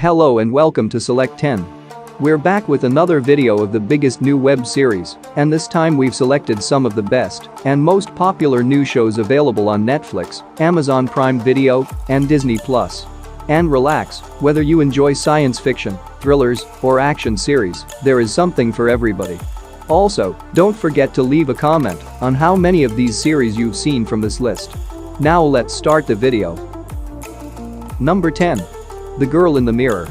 Hello and welcome to Select 10. We're back with another video of the biggest new web series, and this time we've selected some of the best and most popular new shows available on Netflix, Amazon Prime Video, and Disney+. And relax, whether you enjoy science fiction, thrillers, or action series, there is something for everybody. Also, don't forget to leave a comment on how many of these series you've seen from this list. Now let's start the video. Number 10. The Girl in the Mirror.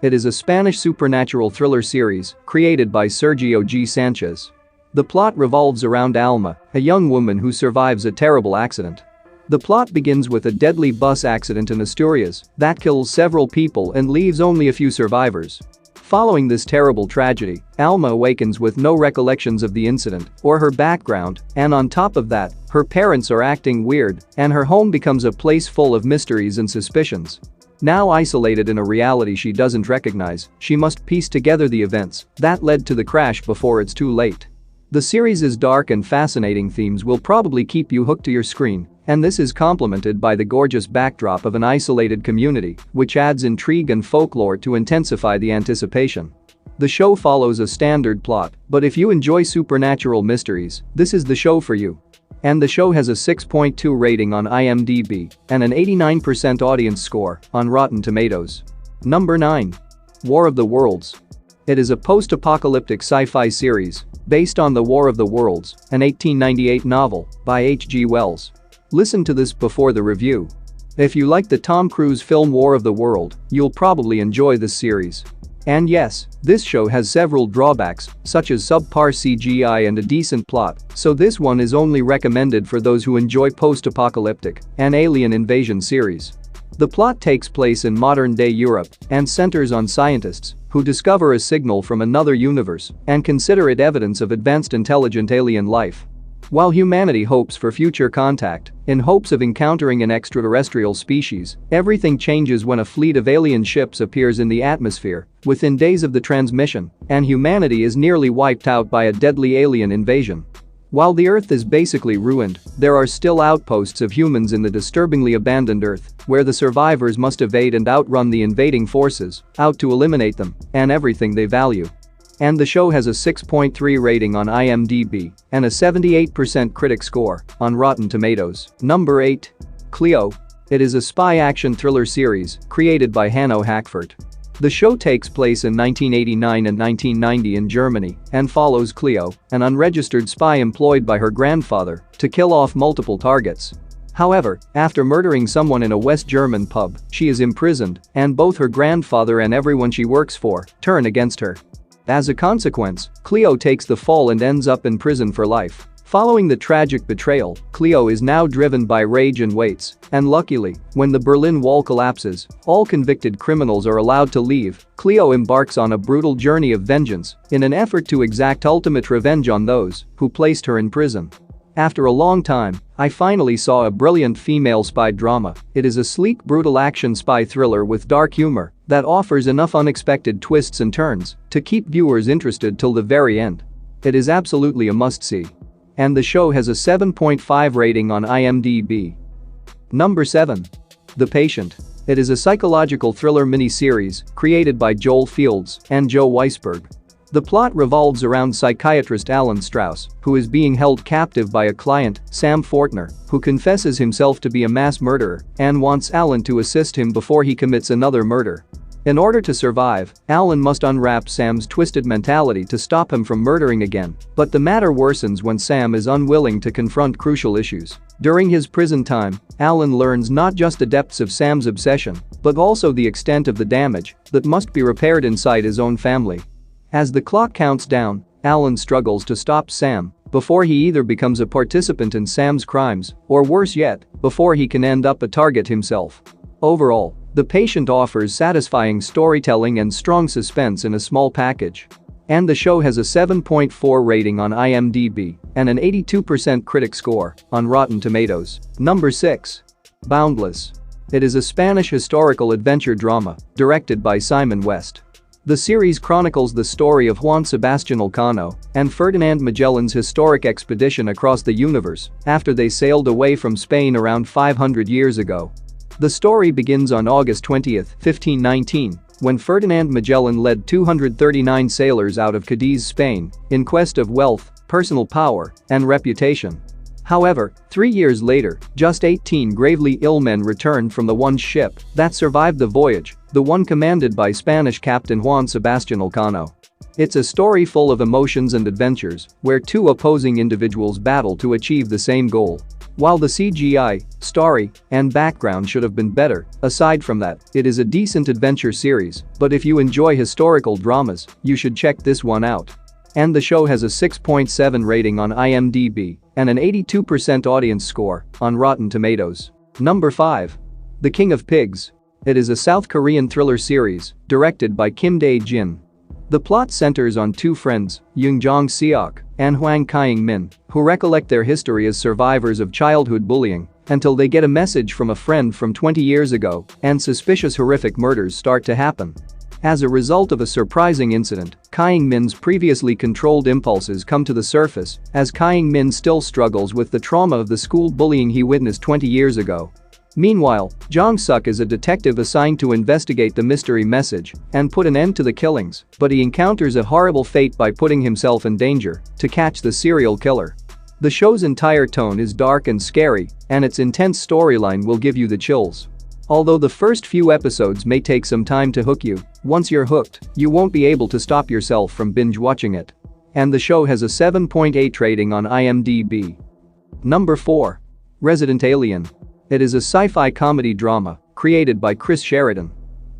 It is a Spanish supernatural thriller series created by Sergio G. Sanchez. The plot revolves around Alma, a young woman who survives a terrible accident. The plot begins with a deadly bus accident in Asturias that kills several people and leaves only a few survivors. Following this terrible tragedy, Alma awakens with no recollections of the incident or her background, and on top of that, her parents are acting weird and her home becomes a place full of mysteries and suspicions. Now isolated in a reality she doesn't recognize, she must piece together the events that led to the crash before it's too late. The series' dark and fascinating themes will probably keep you hooked to your screen, and this is complemented by the gorgeous backdrop of an isolated community, which adds intrigue and folklore to intensify the anticipation. The show follows a standard plot, but if you enjoy supernatural mysteries, this is the show for you. And the show has a 6.2 rating on IMDb and an 89% audience score on Rotten Tomatoes. Number 9. War of the Worlds. It is a post-apocalyptic sci-fi series based on The War of the Worlds, an 1898 novel by H.G. Wells. Listen to this before the review. If you like the Tom Cruise film War of the World, you'll probably enjoy this series. And yes, this show has several drawbacks, such as subpar CGI and a decent plot, so this one is only recommended for those who enjoy post-apocalyptic and alien invasion series. The plot takes place in modern-day Europe and centers on scientists who discover a signal from another universe and consider it evidence of advanced intelligent alien life. While humanity hopes for future contact, in hopes of encountering an extraterrestrial species, everything changes when a fleet of alien ships appears in the atmosphere within days of the transmission, and humanity is nearly wiped out by a deadly alien invasion. While the Earth is basically ruined, there are still outposts of humans in the disturbingly abandoned Earth, where the survivors must evade and outrun the invading forces, out to eliminate them and everything they value. And the show has a 6.3 rating on IMDb and a 78% critic score on Rotten Tomatoes. Number 8. KLEO. It is a spy action thriller series created by Hanno Hackfort. The show takes place in 1989 and 1990 in Germany and follows KLEO, an unregistered spy employed by her grandfather to kill off multiple targets. However, after murdering someone in a West German pub, she is imprisoned, and both her grandfather and everyone she works for turn against her. As a consequence, KLEO takes the fall and ends up in prison for life. Following the tragic betrayal, KLEO is now driven by rage and waits, and luckily, when the Berlin Wall collapses, all convicted criminals are allowed to leave. KLEO embarks on a brutal journey of vengeance in an effort to exact ultimate revenge on those who placed her in prison. After a long time, I finally saw a brilliant female spy drama. It is a sleek, brutal action spy thriller with dark humor that offers enough unexpected twists and turns to keep viewers interested till the very end. It is absolutely a must-see. And the show has a 7.5 rating on IMDb. Number 7. The Patient. It is a psychological thriller mini-series created by Joel Fields and Joe Weisberg. The plot revolves around psychiatrist Alan Strauss, who is being held captive by a client, Sam Fortner, who confesses himself to be a mass murderer and wants Alan to assist him before he commits another murder. In order to survive, Alan must unwrap Sam's twisted mentality to stop him from murdering again, but the matter worsens when Sam is unwilling to confront crucial issues. During his prison time, Alan learns not just the depths of Sam's obsession, but also the extent of the damage that must be repaired inside his own family. As the clock counts down, Alan struggles to stop Sam before he either becomes a participant in Sam's crimes or, worse yet, before he can end up a target himself. Overall, The Patient offers satisfying storytelling and strong suspense in a small package. And the show has a 7.4 rating on IMDb and an 82% critic score on Rotten Tomatoes. Number 6. Boundless. It is a Spanish historical adventure drama directed by Simon West. The series chronicles the story of Juan Sebastian Elcano and Ferdinand Magellan's historic expedition across the universe after they sailed away from Spain around 500 years ago. The story begins on August 20, 1519, when Ferdinand Magellan led 239 sailors out of Cadiz, Spain, in quest of wealth, personal power, and reputation. However, 3 years later, just 18 gravely ill men returned from the one ship that survived the voyage, the one commanded by Spanish Captain Juan Sebastian Elcano. It's a story full of emotions and adventures, where two opposing individuals battle to achieve the same goal. While the CGI, story, and background should have been better, aside from that, it is a decent adventure series, but if you enjoy historical dramas, you should check this one out. And the show has a 6.7 rating on IMDb and an 82% audience score on Rotten Tomatoes. Number 5. The King of Pigs. It is a South Korean thriller series directed by Kim Dae-jin. The plot centers on two friends, Yoon Jong-seok and Hwang Kyung-min, who recollect their history as survivors of childhood bullying until they get a message from a friend from 20 years ago and suspicious horrific murders start to happen. As a result of a surprising incident, Kyung-min's previously controlled impulses come to the surface as Kyung-min still struggles with the trauma of the school bullying he witnessed 20 years ago. Meanwhile, Jong-suk is a detective assigned to investigate the mystery message and put an end to the killings, but he encounters a horrible fate by putting himself in danger to catch the serial killer. The show's entire tone is dark and scary, and its intense storyline will give you the chills. Although the first few episodes may take some time to hook you, once you're hooked, you won't be able to stop yourself from binge watching it. And the show has a 7.8 rating on IMDb. Number 4. Resident Alien. It is a sci-fi comedy drama created by Chris Sheridan.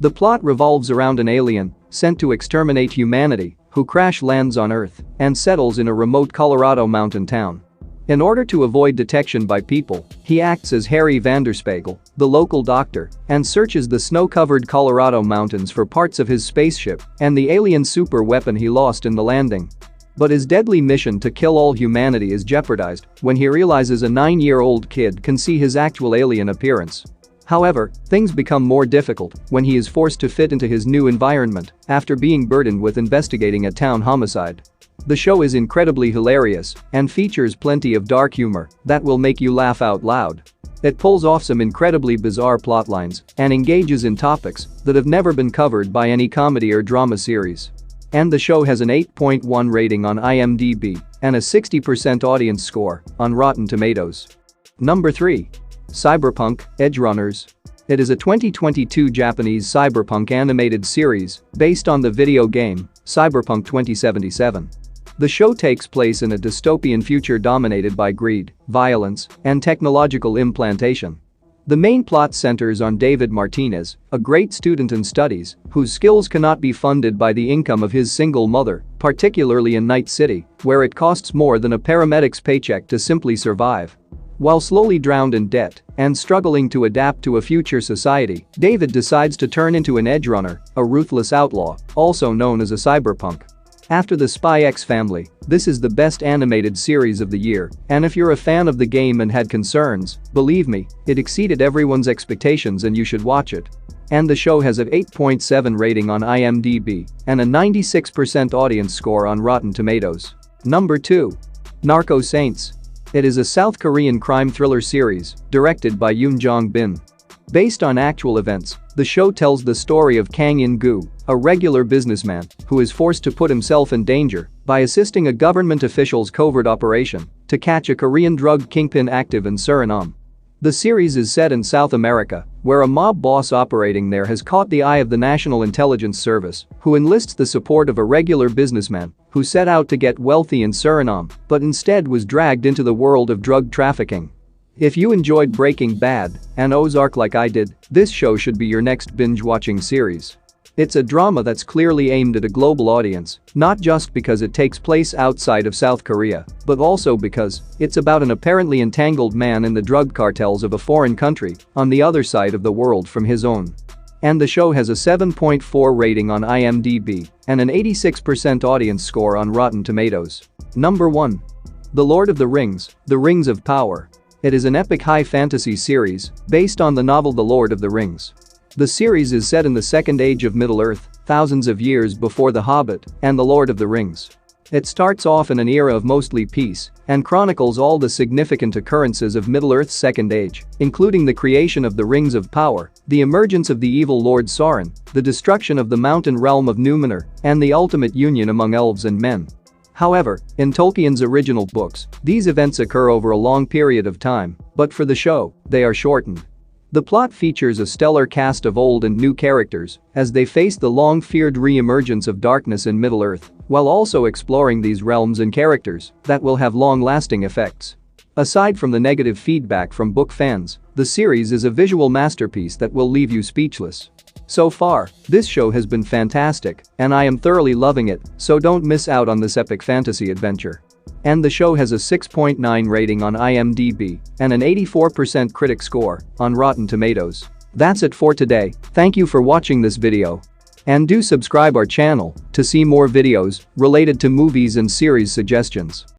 The plot revolves around an alien sent to exterminate humanity who crash lands on Earth and settles in a remote Colorado mountain town. In order to avoid detection by people, he acts as Harry Vanderspiegel, the local doctor, and searches the snow-covered Colorado mountains for parts of his spaceship and the alien super weapon he lost in the landing. But his deadly mission to kill all humanity is jeopardized when he realizes a 9-year-old kid can see his actual alien appearance. However, things become more difficult when he is forced to fit into his new environment after being burdened with investigating a town homicide. The show is incredibly hilarious and features plenty of dark humor that will make you laugh out loud. It pulls off some incredibly bizarre plotlines and engages in topics that have never been covered by any comedy or drama series. And the show has an 8.1 rating on IMDb and a 60% audience score on Rotten Tomatoes. Number 3. CYBERPUNK, EDGERUNNERS. It is a 2022 Japanese cyberpunk animated series based on the video game Cyberpunk 2077. The show takes place in a dystopian future dominated by greed, violence, and technological implantation. The main plot centers on David Martinez, a great student in studies whose skills cannot be funded by the income of his single mother, particularly in Night City, where it costs more than a paramedic's paycheck to simply survive. While slowly drowned in debt and struggling to adapt to a future society, David decides to turn into an edgerunner, a ruthless outlaw, also known as a cyberpunk. After the Spy X Family, this is the best animated series of the year, and if you're a fan of the game and had concerns, believe me, it exceeded everyone's expectations and you should watch it. And the show has an 8.7 rating on IMDb and a 96% audience score on Rotten Tomatoes. Number 2. NARCO-SAINTS. It is a South Korean crime thriller series directed by Yoon Jong-bin. Based on actual events, the show tells the story of Kang In-gu, a regular businessman who is forced to put himself in danger by assisting a government official's covert operation to catch a Korean drug kingpin active in Suriname. The series is set in South America, where a mob boss operating there has caught the eye of the National Intelligence Service, who enlists the support of a regular businessman who set out to get wealthy in Suriname but instead was dragged into the world of drug trafficking. If you enjoyed Breaking Bad and Ozark like I did, this show should be your next binge-watching series. It's a drama that's clearly aimed at a global audience, not just because it takes place outside of South Korea, but also because it's about an apparently entangled man in the drug cartels of a foreign country on the other side of the world from his own. And the show has a 7.4 rating on IMDb and an 86% audience score on Rotten Tomatoes. Number 1. The Lord of the Rings, The Rings of Power. It is an epic high fantasy series based on the novel The Lord of the Rings. The series is set in the Second Age of Middle-earth, thousands of years before The Hobbit and The Lord of the Rings. It starts off in an era of mostly peace and chronicles all the significant occurrences of Middle-earth's Second Age, including the creation of the Rings of Power, the emergence of the evil Lord Sauron, the destruction of the mountain realm of Numenor, and the ultimate union among elves and men. However, in Tolkien's original books, these events occur over a long period of time, but for the show, they are shortened. The plot features a stellar cast of old and new characters as they face the long-feared re-emergence of darkness in Middle-earth, while also exploring these realms and characters that will have long-lasting effects. Aside from the negative feedback from book fans, the series is a visual masterpiece that will leave you speechless. So far, this show has been fantastic, and I am thoroughly loving it, so don't miss out on this epic fantasy adventure. And the show has a 6.9 rating on IMDb and an 84% critic score on Rotten Tomatoes. That's it for today. Thank you for watching this video. And do subscribe our channel to see more videos related to movies and series suggestions.